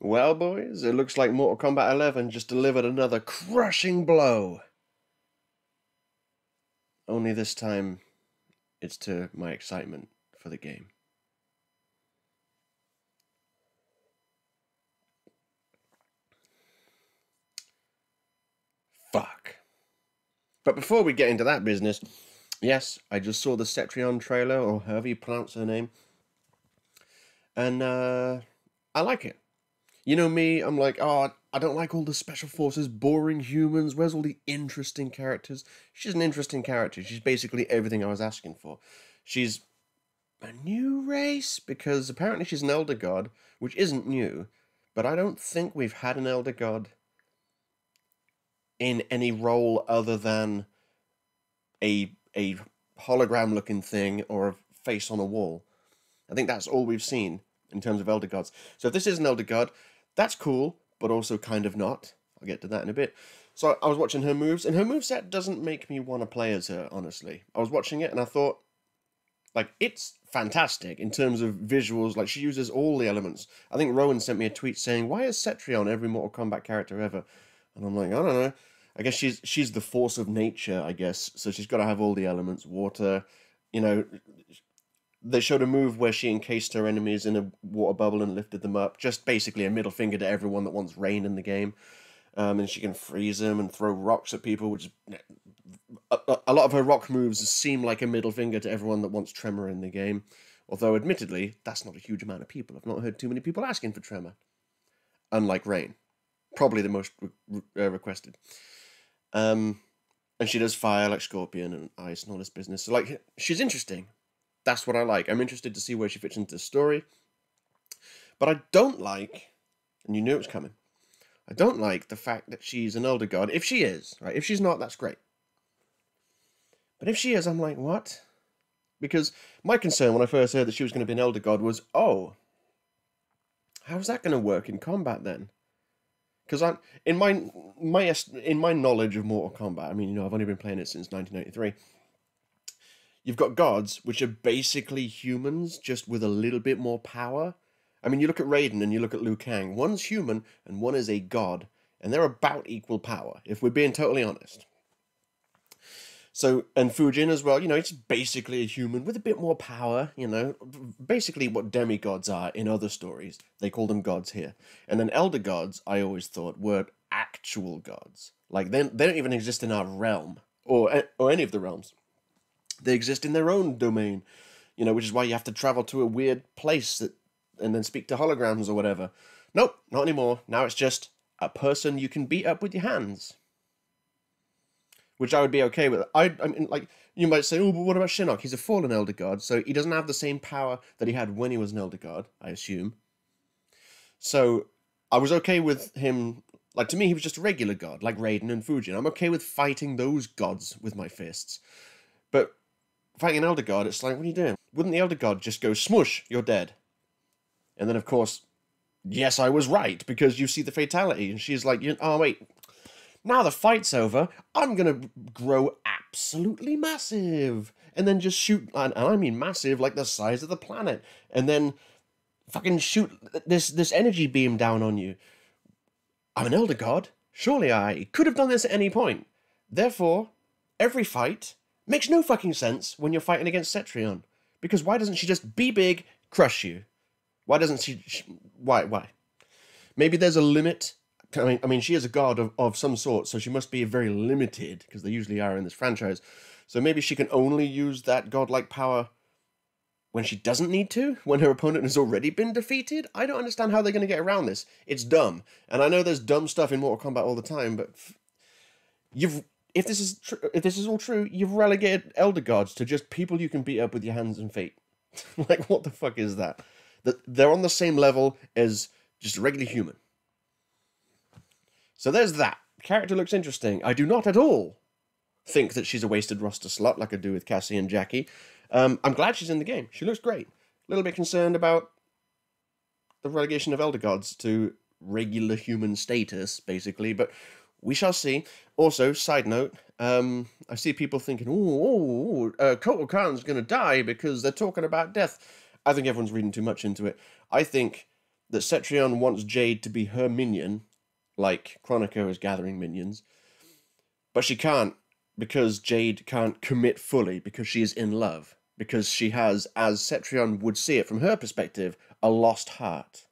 Well, boys, it looks like Mortal Kombat 11 just delivered another crushing blow. Only this time, it's to my excitement for the game. Fuck. But before we get into that business, yes, I just saw the Cetrion trailer, or however you pronounce her name, and I like it. You know me, I'm like, oh, I don't like all the special forces, boring humans, where's all the interesting characters? She's an interesting character. She's basically everything I was asking for. She's a new race, because apparently she's an Elder God, which isn't new, but I don't think we've had an Elder God in any role other than a hologram-looking thing or a face on a wall. I think that's all we've seen in terms of Elder Gods. So if this is an Elder God, that's cool, but also kind of not. I'll get to that in a bit. So I was watching her moves, and her moveset doesn't make me want to play as her, honestly. I was watching it, and I thought, like, it's fantastic in terms of visuals. Like, she uses all the elements. I think Rowan sent me a tweet saying, why is Cetrion every Mortal Kombat character ever? And I'm like, I don't know. I guess she's the force of nature, I guess. So she's got to have all the elements. Water, you know. They showed a move where she encased her enemies in a water bubble and lifted them up. Just basically a middle finger to everyone that wants rain in the game. And she can freeze them and throw rocks at people, which is... A lot of her rock moves seem like a middle finger to everyone that wants Tremor in the game. Although, admittedly, that's not a huge amount of people. I've not heard too many people asking for Tremor. Unlike Rain. Probably the most requested. And she does fire like Scorpion and Ice and all this business. So, like, she's interesting. That's what I like. I'm interested to see where she fits into the story. But I don't like, and you knew it was coming, I don't like the fact that she's an Elder God. If she is, right? If she's not, that's great. But if she is, I'm like, what? Because my concern when I first heard that she was going to be an Elder God was, oh, how's that going to work in combat then? Because in my knowledge of Mortal Kombat, I mean, you know, I've only been playing it since 1993. You've got gods, which are basically humans, just with a little bit more power. I mean, you look at Raiden and you look at Liu Kang. One's human and one is a god. And they're about equal power, if we're being totally honest. So, and Fujin as well, you know, it's basically a human with a bit more power, you know. Basically what demigods are in other stories. They call them gods here. And then Elder Gods, I always thought, were actual gods. Like, they don't even exist in our realm. Or any of the realms. They exist in their own domain, you know, which is why you have to travel to a weird place and then speak to holograms or whatever. Nope, not anymore. Now it's just a person you can beat up with your hands. Which I would be okay with. I mean, like, you might say, oh, but what about Shinnok? He's a fallen Elder God, so he doesn't have the same power that he had when he was an Elder God, I assume. So, I was okay with him, like, to me, he was just a regular god, like Raiden and Fujin. I'm okay with fighting those gods with my fists. But fighting an Elder God, it's like, what are you doing? Wouldn't the Elder God just go, smush, you're dead? And then, of course, yes, I was right, because you see the fatality, and she's like, oh, wait, now the fight's over, I'm going to grow absolutely massive. And then just shoot, and I mean massive, like the size of the planet. And then fucking shoot this energy beam down on you. I'm an Elder God. Surely I could have done this at any point. Therefore, every fight makes no fucking sense when you're fighting against Cetrion. Because why doesn't she just be big, crush you? Why doesn't she... Why? Maybe there's a limit. I mean, she is a god of some sort, so she must be very limited, because they usually are in this franchise. So maybe she can only use that godlike power when she doesn't need to? When her opponent has already been defeated? I don't understand how they're going to get around this. It's dumb. And I know there's dumb stuff in Mortal Kombat all the time, but... If this is all true, you've relegated Elder Gods to just people you can beat up with your hands and feet. Like, what the fuck is that? They're on the same level as just a regular human. So there's that. Character looks interesting. I do not at all think that she's a wasted roster slot like I do with Cassie and Jackie. I'm glad she's in the game. She looks great. A little bit concerned about the relegation of Elder Gods to regular human status, basically, but we shall see. Also, side note, I see people thinking, Kotal Khan's going to die because they're talking about death. I think everyone's reading too much into it. I think that Cetrion wants Jade to be her minion, like Chronica is gathering minions, but she can't because Jade can't commit fully because she is in love. Because she has, as Cetrion would see it from her perspective, a lost heart.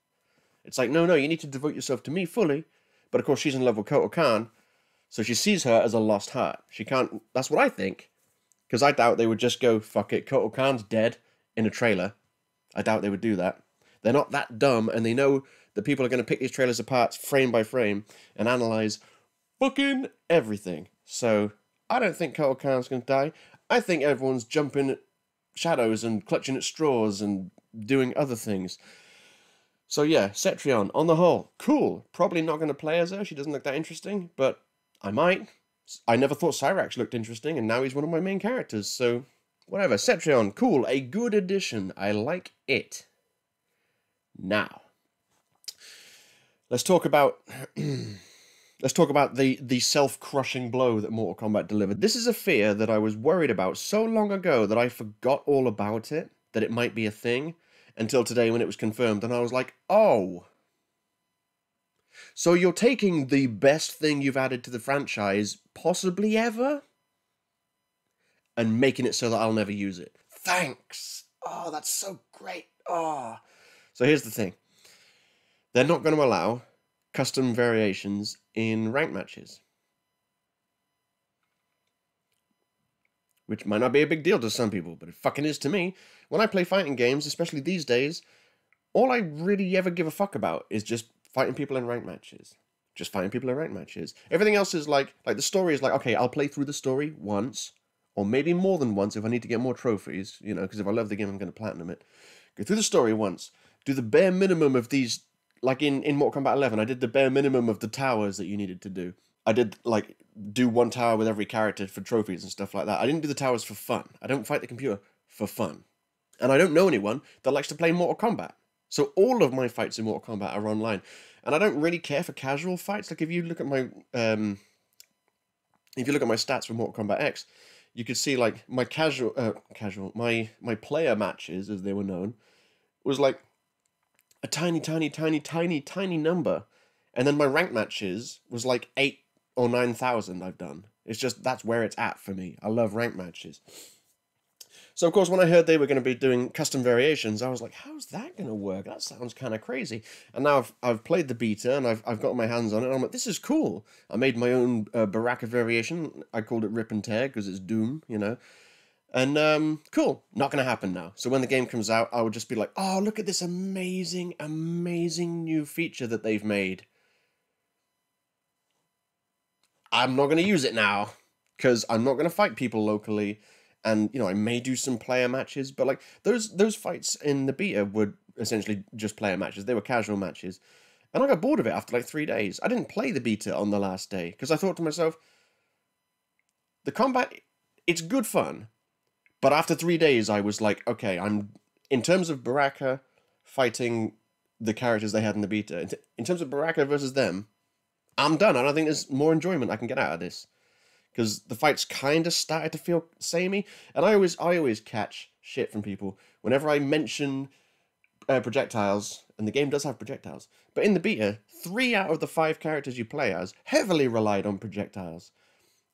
It's like, no, you need to devote yourself to me fully. But of course, she's in love with Kotal Khan, so she sees her as a lost heart. She can't, that's what I think. Because I doubt they would just go, fuck it, Kotal Khan's dead in a trailer. I doubt they would do that. They're not that dumb, and they know that people are going to pick these trailers apart frame by frame and analyze fucking everything. So, I don't think Kotal Khan's going to die. I think everyone's jumping at shadows and clutching at straws and doing other things. So yeah, Cetrion, on the whole, cool. Probably not going to play as her, she doesn't look that interesting, but I might. I never thought Cyrax looked interesting, and now he's one of my main characters, so whatever. Cetrion, cool, a good addition. I like it. Now, let's talk about the self-crushing blow that Mortal Kombat delivered. This is a fear that I was worried about so long ago that I forgot all about it, that it might be a thing, until today when it was confirmed, and I was like, oh. So you're taking the best thing you've added to the franchise, possibly ever, and making it so that I'll never use it. Thanks! Oh, that's so great. Oh. So here's the thing. They're not going to allow custom variations in ranked matches. Which might not be a big deal to some people, but it fucking is to me. When I play fighting games, especially these days, all I really ever give a fuck about is just fighting people in ranked matches. Just fighting people in ranked matches. Everything else is like the story is like, okay, I'll play through the story once, or maybe more than once if I need to get more trophies, you know, because if I love the game, I'm going to platinum it. Go through the story once, do the bare minimum of these, like in Mortal Kombat 11, I did the bare minimum of the towers that you needed to do. I did, like, do one tower with every character for trophies and stuff like that. I didn't do the towers for fun. I don't fight the computer for fun. And I don't know anyone that likes to play Mortal Kombat. So all of my fights in Mortal Kombat are online. And I don't really care for casual fights. Like, if you look at my stats for Mortal Kombat X, you could see, like, my my player matches, as they were known, was, like, a tiny number. And then my rank matches was, like, 8 or 9,000 I've done. It's just, that's where it's at for me. I love rank matches. So, of course, when I heard they were going to be doing custom variations, I was like, how's that going to work? That sounds kind of crazy. And now I've played the beta, and I've got my hands on it, and I'm like, this is cool. I made my own Baraka variation. I called it Rip and Tear, because it's Doom, you know. And, cool. Not going to happen now. So when the game comes out, I would just be like, oh, look at this amazing, amazing new feature that they've made. I'm not going to use it now, because I'm not going to fight people locally, and, you know, I may do some player matches, but, like, those fights in the beta were essentially just player matches. They were casual matches, and I got bored of it after, like, 3 days. I didn't play the beta on the last day, because I thought to myself, the combat, it's good fun, but after 3 days, I was like, okay, in terms of Baraka fighting the characters they had in the beta, in terms of Baraka versus them, I'm done. I don't think there's more enjoyment I can get out of this. Because the fights kind of started to feel samey. And I always catch shit from people whenever I mention projectiles, and the game does have projectiles. But in the beta, 3 out of the 5 characters you play as heavily relied on projectiles.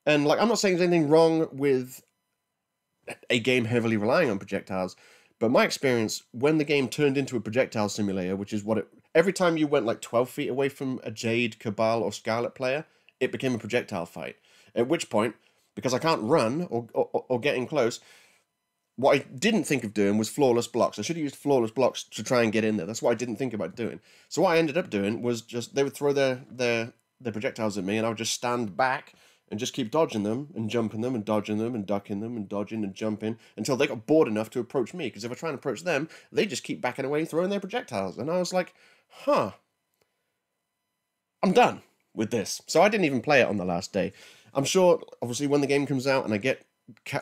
And, like, I'm not saying there's anything wrong with a game heavily relying on projectiles, but my experience, when the game turned into a projectile simulator, which is what it... Every time you went, like, 12 feet away from a Jade, Cabal, or Scarlet player, it became a projectile fight. At which point, because I can't run or get in close, what I didn't think of doing was flawless blocks. I should have used flawless blocks to try and get in there. That's what I didn't think about doing. So what I ended up doing was just, they would throw their projectiles at me, and I would just stand back and just keep dodging them, and jumping them, and dodging them, and ducking them, and dodging and jumping, until they got bored enough to approach me. Because if I try and approach them, they just keep backing away, throwing their projectiles. And I was like, huh, I'm done with this. So I didn't even play it on the last day. I'm sure, obviously, when the game comes out and I get,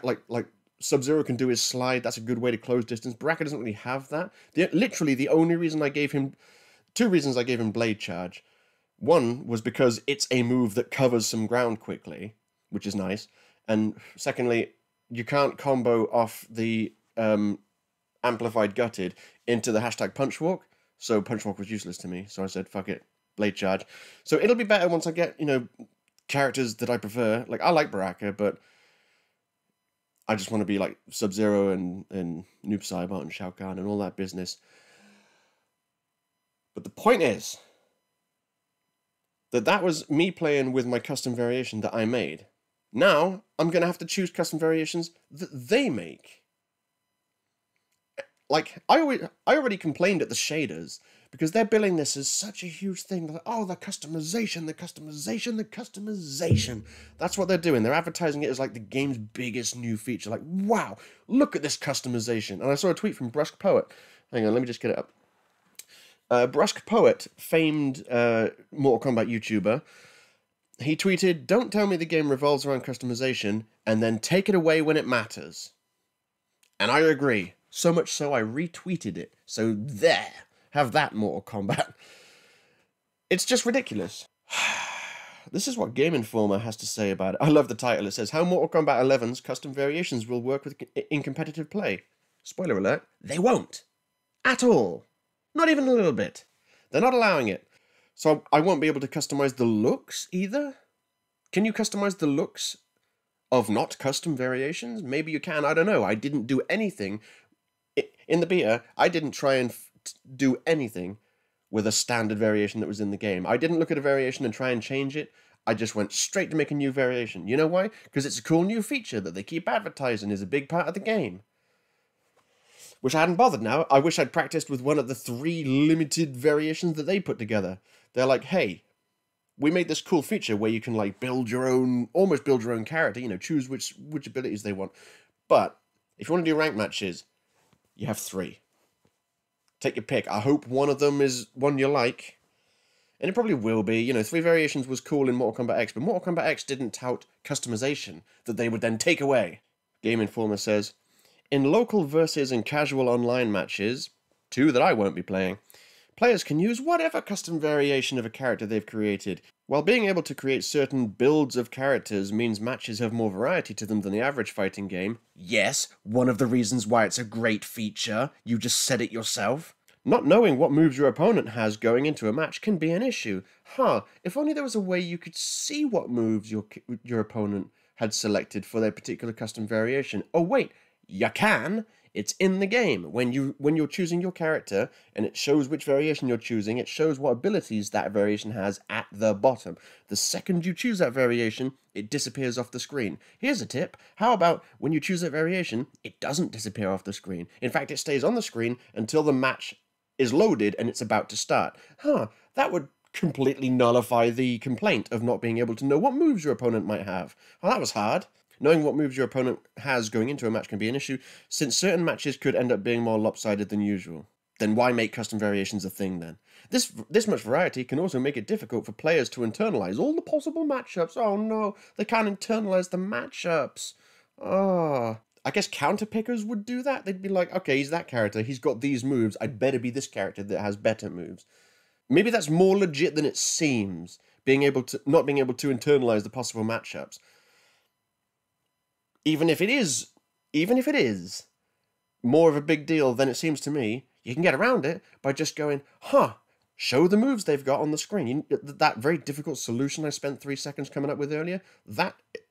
like Sub-Zero can do his slide, that's a good way to close distance. Baraka doesn't really have that. Literally, the only reason I gave him... 2 reasons I gave him Blade Charge. One was because it's a move that covers some ground quickly, which is nice. And secondly, you can't combo off the Amplified Gutted into the hashtag Punch Walk, So Punchwalk was useless to me. So I said, fuck it, Blade Charge. So it'll be better once I get, characters that I prefer. Like, I like Baraka, but I just want to be like Sub-Zero and Noob Saibot and Shao Kahn and all that business. But the point is that was me playing with my custom variation that I made. Now, I'm going to have to choose custom variations that they make. Like, I already complained at the shaders, because they're billing this as such a huge thing. Like, oh, the customization. That's what they're doing. They're advertising it as like the game's biggest new feature. Like, wow, look at this customization. And I saw a tweet from Brusque Poet. Hang on, let me just get it up. Brusque Poet, famed Mortal Kombat YouTuber, he tweeted, "Don't tell me the game revolves around customization, and then take it away when it matters." And I agree. So much so I retweeted it. So there, have that, Mortal Kombat. It's just ridiculous. This is what Game Informer has to say about it. I love the title. It says, how Mortal Kombat 11's custom variations will work in competitive play. Spoiler alert, they won't. At all. Not even a little bit. They're not allowing it. So I won't be able to customize the looks either? Can you customize the looks of not custom variations? Maybe you can, I don't know. I didn't do anything. In the beta, I didn't try and do anything with a standard variation that was in the game. I didn't look at a variation and try and change it. I just went straight to make a new variation. You know why? Because it's a cool new feature that they keep advertising is a big part of the game. Wish I hadn't bothered now. I wish I'd practiced with one of the 3 limited variations that they put together. They're like, hey, we made this cool feature where you can like almost build your own character, choose which abilities they want. But if you want to do ranked matches, you have 3. Take your pick. I hope one of them is one you like. And it probably will be. 3 variations was cool in Mortal Kombat X, but Mortal Kombat X didn't tout customization that they would then take away. Game Informer says, in local versus and casual online matches, 2 that I won't be playing, players can use whatever custom variation of a character they've created. While being able to create certain builds of characters means matches have more variety to them than the average fighting game. Yes, one of the reasons why it's a great feature. You just said it yourself. Not knowing what moves your opponent has going into a match can be an issue. If only there was a way you could see what moves your opponent had selected for their particular custom variation. Oh wait, you can. It's in the game. When you're choosing your character and it shows which variation you're choosing, it shows what abilities that variation has at the bottom. The second you choose that variation, it disappears off the screen. Here's a tip. How about when you choose that variation, it doesn't disappear off the screen. In fact, it stays on the screen until the match is loaded and it's about to start. That would completely nullify the complaint of not being able to know what moves your opponent might have. Oh, that was hard. Knowing what moves your opponent has going into a match can be an issue, since certain matches could end up being more lopsided than usual. Then why make custom variations a thing then? This much variety can also make it difficult for players to internalize all the possible matchups. Oh no, they can't internalize the matchups. I guess counterpickers would do that. They'd be like, okay, he's that character, he's got these moves, I'd better be this character that has better moves. Maybe that's more legit than it seems, not being able to internalize the possible matchups. Even if it is more of a big deal than it seems to me, you can get around it by just going, show the moves they've got on the screen. That very difficult solution I spent 3 seconds coming up with earlier,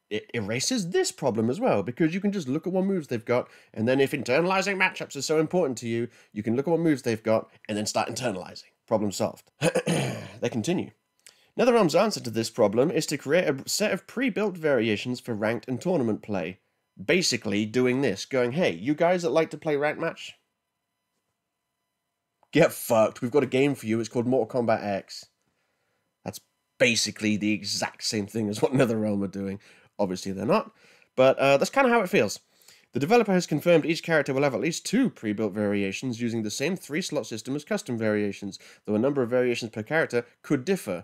it erases this problem as well, because you can just look at what moves they've got, and then if internalizing matchups is so important to you, you can look at what moves they've got, and then start internalizing. Problem solved. They continue. NetherRealm's answer to this problem is to create a set of pre-built variations for ranked and tournament play. Basically doing this, going, hey, you guys that like to play ranked match? Get fucked. We've got a game for you. It's called Mortal Kombat X. That's basically the exact same thing as what NetherRealm are doing. Obviously they're not, but that's kind of how it feels. The developer has confirmed each character will have at least 2 pre-built variations using the same 3-slot system as custom variations, though a number of variations per character could differ.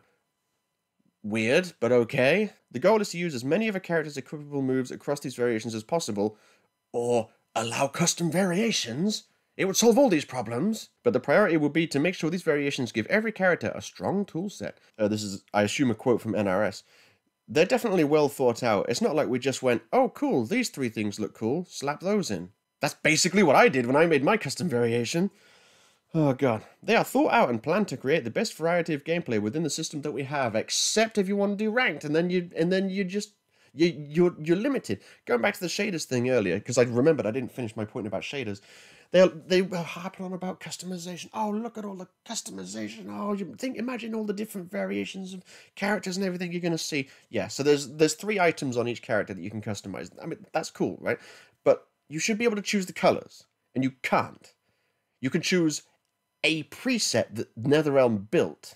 Weird, but okay. The goal is to use as many of a character's equipable moves across these variations as possible, or allow custom variations. It would solve all these problems, but the priority will be to make sure these variations give every character a strong toolset. This is, I assume, a quote from NRS. They're definitely well thought out. It's not like we just went, oh cool, these 3 things look cool, slap those in. That's basically what I did when I made my custom variation. Oh god. They are thought out and planned to create the best variety of gameplay within the system that we have, except if you want to do ranked, and then you just you're limited. Going back to the shaders thing earlier, because I remembered I didn't finish my point about shaders. They were harping on about customization. Oh, look at all the customization. Oh, imagine all the different variations of characters and everything you're gonna see. Yeah, so there's 3 items on each character that you can customize. I mean, that's cool, right? But you should be able to choose the colors, and you can't. You can choose a preset that NetherRealm built,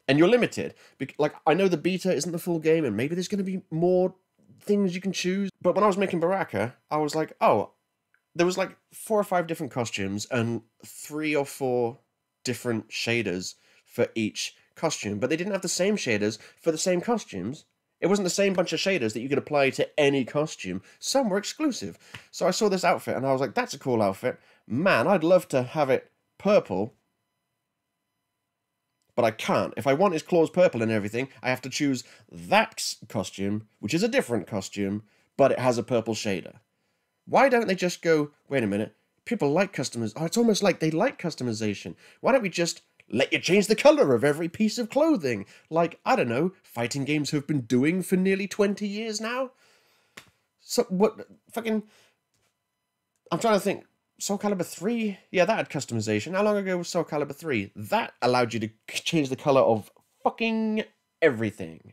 and you're limited. Like, I know the beta isn't the full game, and maybe there's going to be more things you can choose, but when I was making Baraka, I was like, oh, there was like 4 or 5 different costumes and 3 or 4 different shaders for each costume, but they didn't have the same shaders for the same costumes. It wasn't the same bunch of shaders that you could apply to any costume. Some were exclusive. So I saw this outfit and I was like, that's a cool outfit. Man, I'd love to have it purple, but I can't. If I want his claws purple and everything, I have to choose that costume, which is a different costume, but it has a purple shader. Why don't they just go, wait a minute, people like customization. Oh, it's almost like they like customization. Why don't we just let you change the color of every piece of clothing? Like, I don't know, fighting games have been doing for nearly 20 years now? So, what, fucking, I'm trying to think. Soul Calibur 3? Yeah, that had customization. How long ago was Soul Calibur 3? That allowed you to change the color of fucking everything.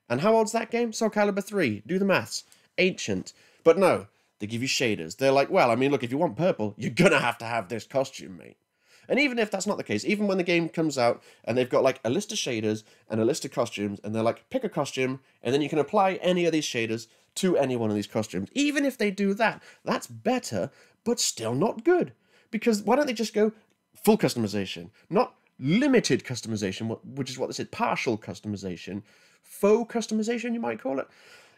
And how old's that game? Soul Calibur 3. Do the maths. Ancient. But no, they give you shaders. They're like, well, I mean, look, if you want purple, you're gonna have to have this costume, mate. And even if that's not the case, even when the game comes out and they've got like a list of shaders and a list of costumes, and they're like, pick a costume, and then you can apply any of these shaders to any one of these costumes. Even if they do that, that's better, but still not good. Because why don't they just go full customization? Not limited customization, which is what this is, partial customization. Faux customization, you might call it.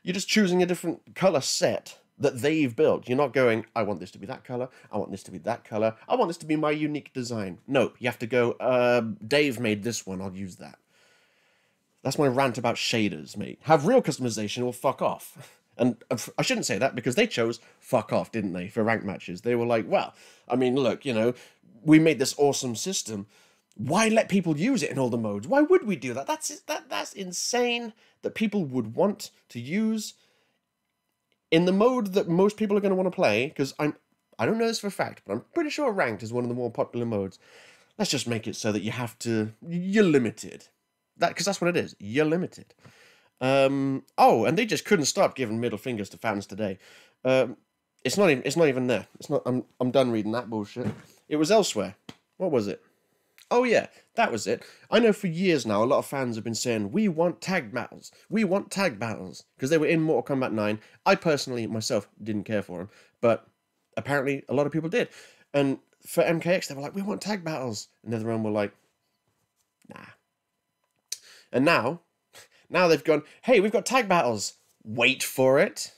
You're just choosing a different color set that they've built. You're not going, I want this to be that color, I want this to be that color, I want this to be my unique design. No, you have to go, Dave made this one, I'll use that. That's my rant about shaders, mate. Have real customization or fuck off. And I shouldn't say that, because they chose fuck off, didn't they, for ranked matches. They were like, well, I mean, look, you know, we made this awesome system. Why let people use it in all the modes? Why would we do that? That's insane that people would want to use in the mode that most people are going to want to play, because I don't know this for a fact, but I'm pretty sure ranked is one of the more popular modes. Let's just make it so that you're limited. Because that's what it is. You're limited. Oh, and they just couldn't stop giving middle fingers to fans today. It's not even there. It's not. I'm done reading that bullshit. It was elsewhere. What was it? Oh yeah, that was it. I know for years now, a lot of fans have been saying, we want tag battles. We want tag battles. Because they were in Mortal Kombat 9. I personally, myself, didn't care for them. But apparently, a lot of people did. And for MKX, they were like, we want tag battles. And NetherRealm were like, nah. And now they've gone, hey, we've got tag battles. Wait for it.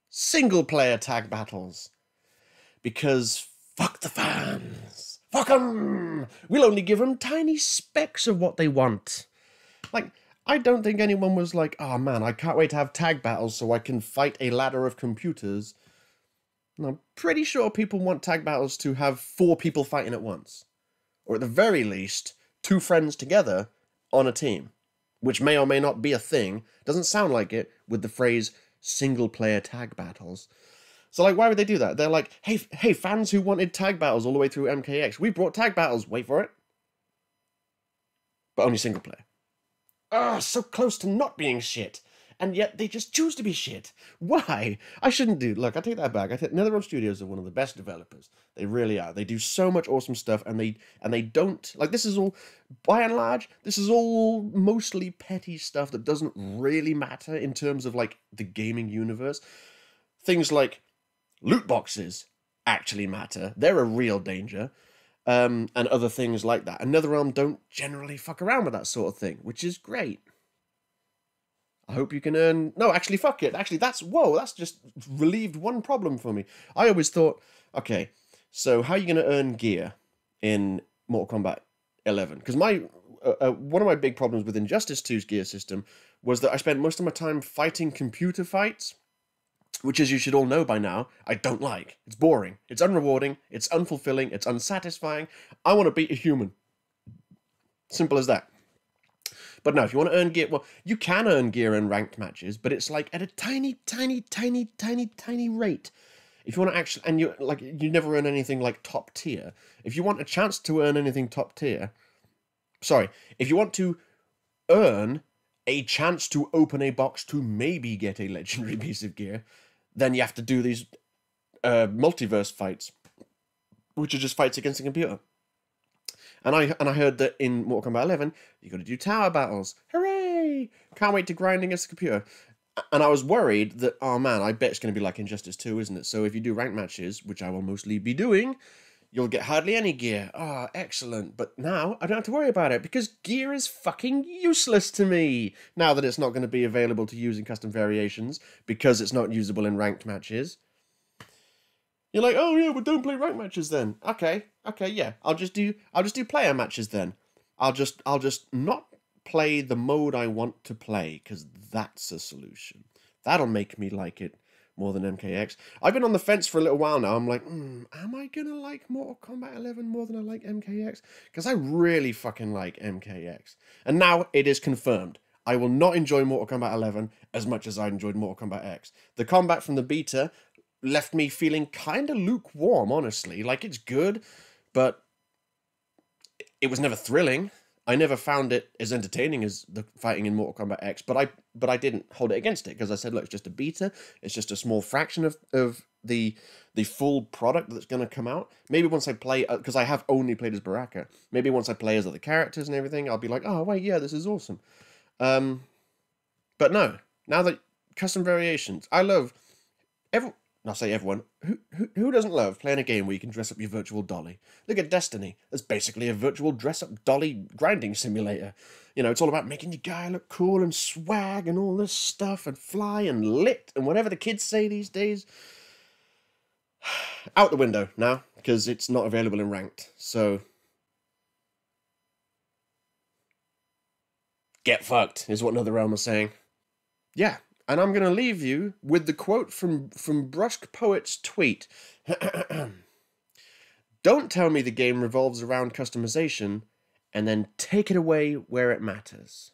Single player tag battles. Because fuck the fans. Fuck them! We'll only give them tiny specks of what they want. Like, I don't think anyone was like, oh man, I can't wait to have tag battles so I can fight a ladder of computers. And I'm pretty sure people want tag battles to have 4 people fighting at once. Or at the very least, 2 friends together on a team. Which may or may not be a thing. Doesn't sound like it with the phrase single-player tag battles. So, like, why would they do that? They're like, hey, fans who wanted tag battles all the way through MKX, we brought tag battles, wait for it. But only single player. So close to not being shit. And yet they just choose to be shit. Why? I shouldn't do. Look, I take that back. NetherRealm Studios are one of the best developers. They really are. They do so much awesome stuff, and they don't, like, this is all, by and large, this is all mostly petty stuff that doesn't really matter in terms of, like, the gaming universe. Things like loot boxes actually matter. They're a real danger. And other things like that. And NetherRealm don't generally fuck around with that sort of thing, which is great. I hope you can earn... No, actually, fuck it. Actually, that's just relieved one problem for me. I always thought, okay, so how are you going to earn gear in Mortal Kombat 11? Because one of my big problems with Injustice 2's gear system was that I spent most of my time fighting computer fights. which, as you should all know by now, I don't like. It's boring. It's unrewarding. It's unfulfilling. It's unsatisfying. I want to beat a human. Simple as that. But no, if you want to earn gear, well, you can earn gear in ranked matches, but it's like at a tiny, tiny, tiny, tiny, tiny rate. If you want to actually, and you never earn anything like top tier. If you want a chance to earn anything top tier, sorry, if you want to earn a chance to open a box to maybe get a legendary piece of gear, then you have to do these multiverse fights, which are just fights against a computer. And I heard that in Mortal Kombat 11, you got to do tower battles. Hooray! Can't wait to grind against the computer. And I was worried that, oh man, I bet it's going to be like Injustice 2, isn't it? So if you do ranked matches, which I will mostly be doing, you'll get hardly any gear. Ah, oh, excellent. But now I don't have to worry about it because gear is fucking useless to me. Now that it's not going to be available to use in custom variations because it's not usable in ranked matches. You're like, oh yeah, well don't play ranked matches then. Okay, yeah. I'll just do player matches then. I'll just not play the mode I want to play, because that's a solution. That'll make me like it more than MKX. I've been on the fence for a little while now. I'm like, am I gonna like Mortal Kombat 11 more than I like MKX? Because I really fucking like MKX. And now it is confirmed. I will not enjoy Mortal Kombat 11 as much as I enjoyed Mortal Kombat X. The combat from the beta left me feeling kind of lukewarm, honestly. Like, it's good, but it was never thrilling. I never found it as entertaining as the fighting in Mortal Kombat X, but I didn't hold it against it, because I said, look, it's just a beta. It's just a small fraction of the full product that's going to come out. Maybe once I play, because I have only played as Baraka, maybe once I play as other characters and everything, I'll be like, oh, wait, yeah, this is awesome. But no, now that custom variations, I love I'll say everyone. Who doesn't love playing a game where you can dress up your virtual dolly? Look at Destiny. It's basically a virtual dress-up dolly grinding simulator. You know, it's all about making your guy look cool and swag and all this stuff and fly and lit and whatever the kids say these days. Out the window now, because it's not available in ranked. So get fucked is what NetherRealm is saying. Yeah. And I'm going to leave you with the quote from Brusque Poet's tweet. Don't tell me the game revolves around customization and then take it away where it matters.